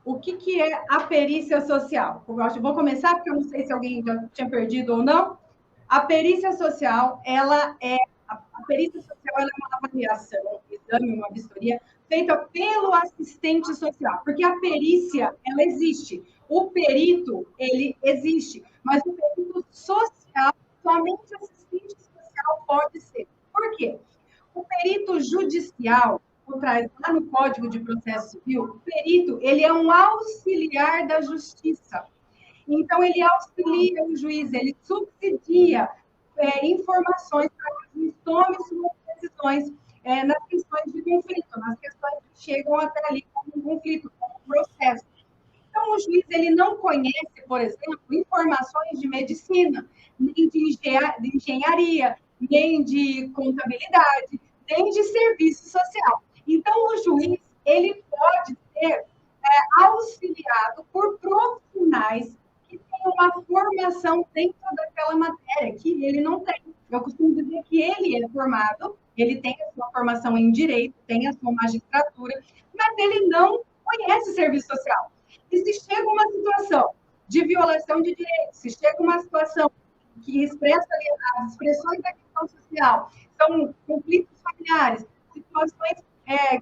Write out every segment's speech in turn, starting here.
o que é a perícia social? Eu vou começar, porque eu não sei se alguém já tinha perdido ou não. A perícia social, a perícia social ela é uma avaliação, um exame, uma vistoria, feita pelo assistente social, porque a perícia, ela existe. O perito, ele existe, mas o perito social, somente o assistente social pode ser. Por quê? O perito judicial, por trás, lá no Código de Processo Civil, o perito, ele é um auxiliar da justiça. Então, ele auxilia o juiz, ele subsidia informações para que o juiz tome suas decisões nas questões de conflito, nas questões que chegam até ali como um conflito, como um processo. Então, o juiz ele não conhece, por exemplo, informações de medicina, nem de engenharia, nem de contabilidade, nem de serviço social. Então, o juiz ele pode ser auxiliado por profissionais que têm uma formação dentro daquela matéria que ele não tem. Eu costumo dizer que ele é formado, ele tem a sua formação em direito, tem a sua magistratura, mas ele não conhece serviço social. E se chega uma situação de violação de direitos, se chega uma situação que expressa as expressões da questão social, são conflitos familiares, situações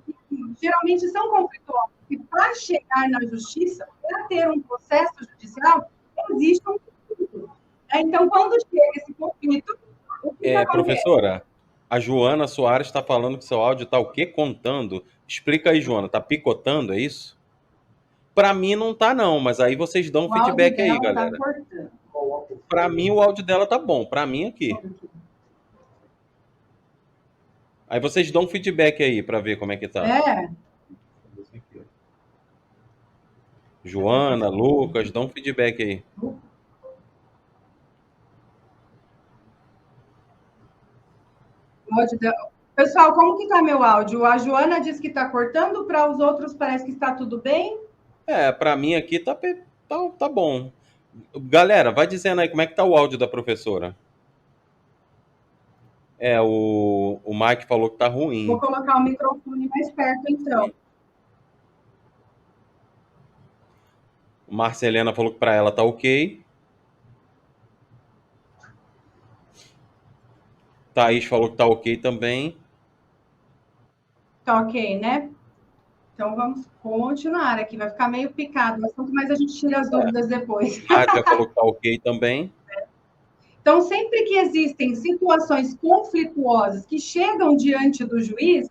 que geralmente são conflituosas, e para chegar na justiça, para ter um processo judicial, existe um conflito. Então, quando chega esse conflito, o que acontece? Professora, a Joana Soares está falando que seu áudio está o quê? Contando. Explica aí, Joana. Está picotando, é isso? Para mim não tá não, mas aí vocês dão um O áudio feedback aí, dela está galera. cortando. Para mim o áudio dela tá bom, para mim aqui. Aí vocês dão um feedback aí para ver como é que tá. Joana, Lucas, dão um feedback aí. Pessoal, como que tá meu áudio? A Joana disse que está cortando, para os outros parece que está tudo bem. Para mim aqui tá bom. Galera, vai dizendo aí como é que tá o áudio da professora. O Mike falou que tá ruim. Vou colocar o microfone mais perto, então. O Marcelena falou que para ela tá ok. Thaís falou que tá ok também. Tá ok, né? Então vamos continuar aqui. Vai ficar meio picado, mas quanto mais a gente tira as dúvidas depois. Nádia falou que tá ok também. Então, sempre que existem situações conflituosas que chegam diante do juiz,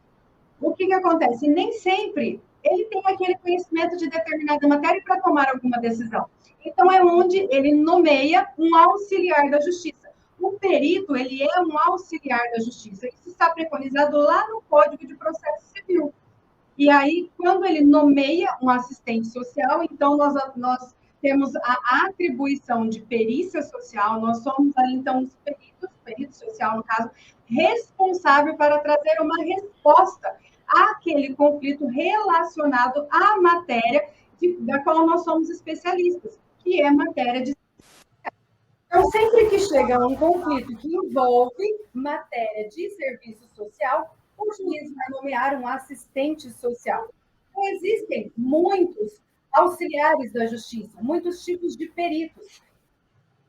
o que acontece? Nem sempre ele tem aquele conhecimento de determinada matéria para tomar alguma decisão. Então, é onde ele nomeia um auxiliar da justiça. O perito, ele é um auxiliar da justiça. Isso está preconizado lá no Código de Processo Civil. E aí, quando ele nomeia um assistente social, então nós temos a atribuição de perícia social, nós somos ali, então, os perito social, no caso, responsável para trazer uma resposta àquele conflito relacionado à matéria da qual nós somos especialistas, que é matéria de. Então, sempre que chega um conflito que envolve matéria de serviço social, o juiz vai nomear um assistente social. Então, existem muitos auxiliares da justiça, muitos tipos de peritos.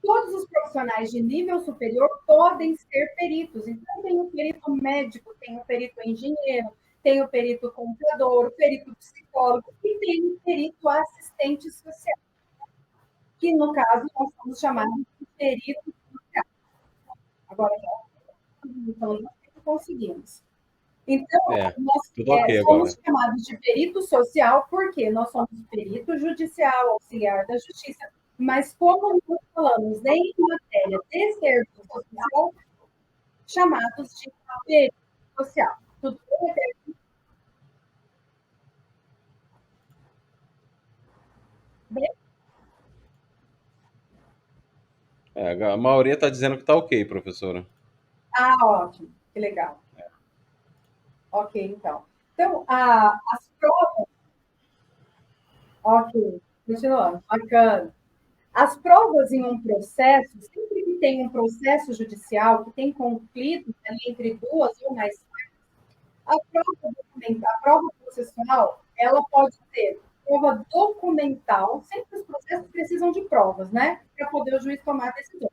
Todos os profissionais de nível superior podem ser peritos. Então, tem o perito médico, tem o perito engenheiro, tem o perito contador, o perito psicólogo e tem o perito assistente social, que, no caso, nós somos chamados de peritos sociais. Agora, então, nós conseguimos. Então, nós somos chamados de perito social porque nós somos perito judicial, auxiliar da justiça, mas como nós falamos em matéria de serviço social, chamados de perito social. Tudo bem? A maioria está dizendo que está ok, professora. Ah, ótimo. Que legal. Ok, então. Então, as provas... Ok, continuando. Bacana. As provas em um processo, sempre que tem um processo judicial, que tem conflito entre duas ou mais partes, a prova processual, ela pode ser prova documental. Sempre os processos precisam de provas, né? Para poder o juiz tomar a decisão.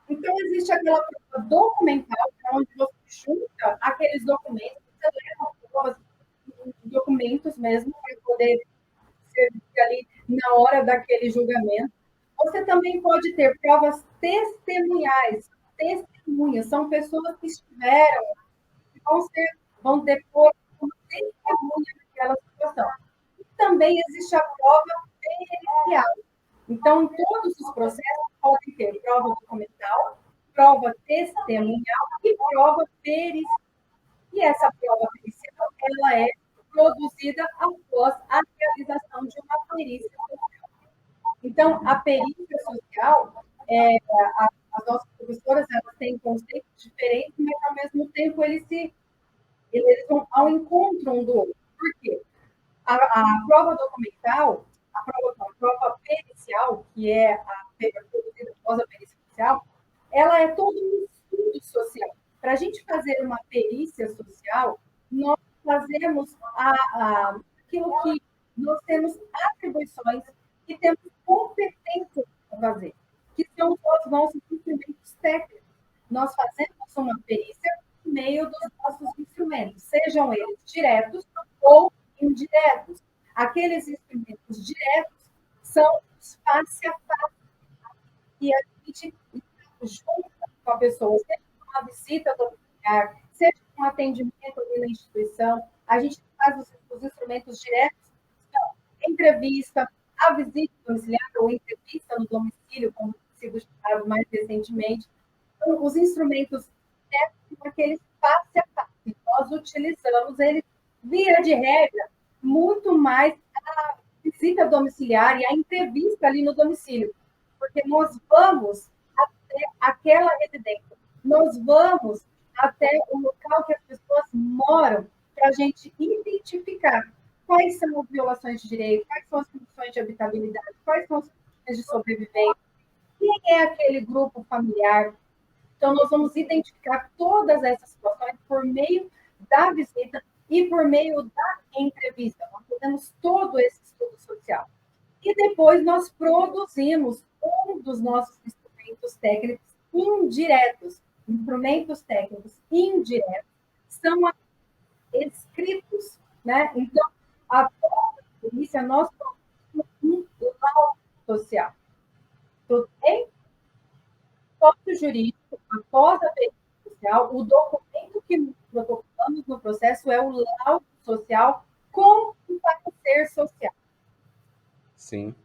Então, existe aquela prova documental, onde você junta aqueles documentos, você leva provas, documentos mesmo, para poder servir ali na hora daquele julgamento. Você também pode ter provas testemunhais. Testemunhas são pessoas que estiveram, que vão depor como testemunha daquela situação. E também existe a prova pericial. Então, em todos os processos podem ter prova documental, prova testemunhal e prova pericial. E essa prova pericial, ela é produzida após a realização de uma perícia social. Então, a perícia social, as nossas professoras, elas têm conceitos diferentes, mas, ao mesmo tempo, eles vão ao encontro um do outro. Por quê? A prova documental, a prova pericial, que é a produzida após a perícia social, ela é todo um estudo social. Para a gente fazer uma perícia social, nós fazemos aquilo que nós temos atribuições e temos competência para fazer, que são os nossos instrumentos técnicos. Nós fazemos uma perícia por meio dos nossos instrumentos, sejam eles diretos ou indiretos. Aqueles instrumentos diretos são os face a face, e a gente junta com a pessoa, seja uma visita domiciliar, seja um atendimento ali na instituição, a gente faz os instrumentos diretos, então, entrevista, a visita domiciliar ou entrevista no domicílio, como tem sido chamado mais recentemente. Então, os instrumentos técnicos são aqueles face a face. Nós utilizamos eles, via de regra, muito mais a visita domiciliar e a entrevista ali no domicílio, porque nós vamos até aquela residência, nós vamos até o local que as pessoas moram, para a gente identificar quais são as violações de direito, quais são as condições de habitabilidade, quais são as condições de sobrevivência, quem é aquele grupo familiar. Então, nós vamos identificar todas essas situações por meio da visita e por meio da entrevista. Nós fazemos todo esse estudo social. E depois nós produzimos um dos nossos instrumentos técnicos indiretos. Instrumentos técnicos indiretos são escritos, né? Então, após a polícia, nós produzimos um laudo social. Tudo bem? Tópico jurídico, após a perícia social, o documento que protocolamos no processo é o laudo social com o parecer social. Sim.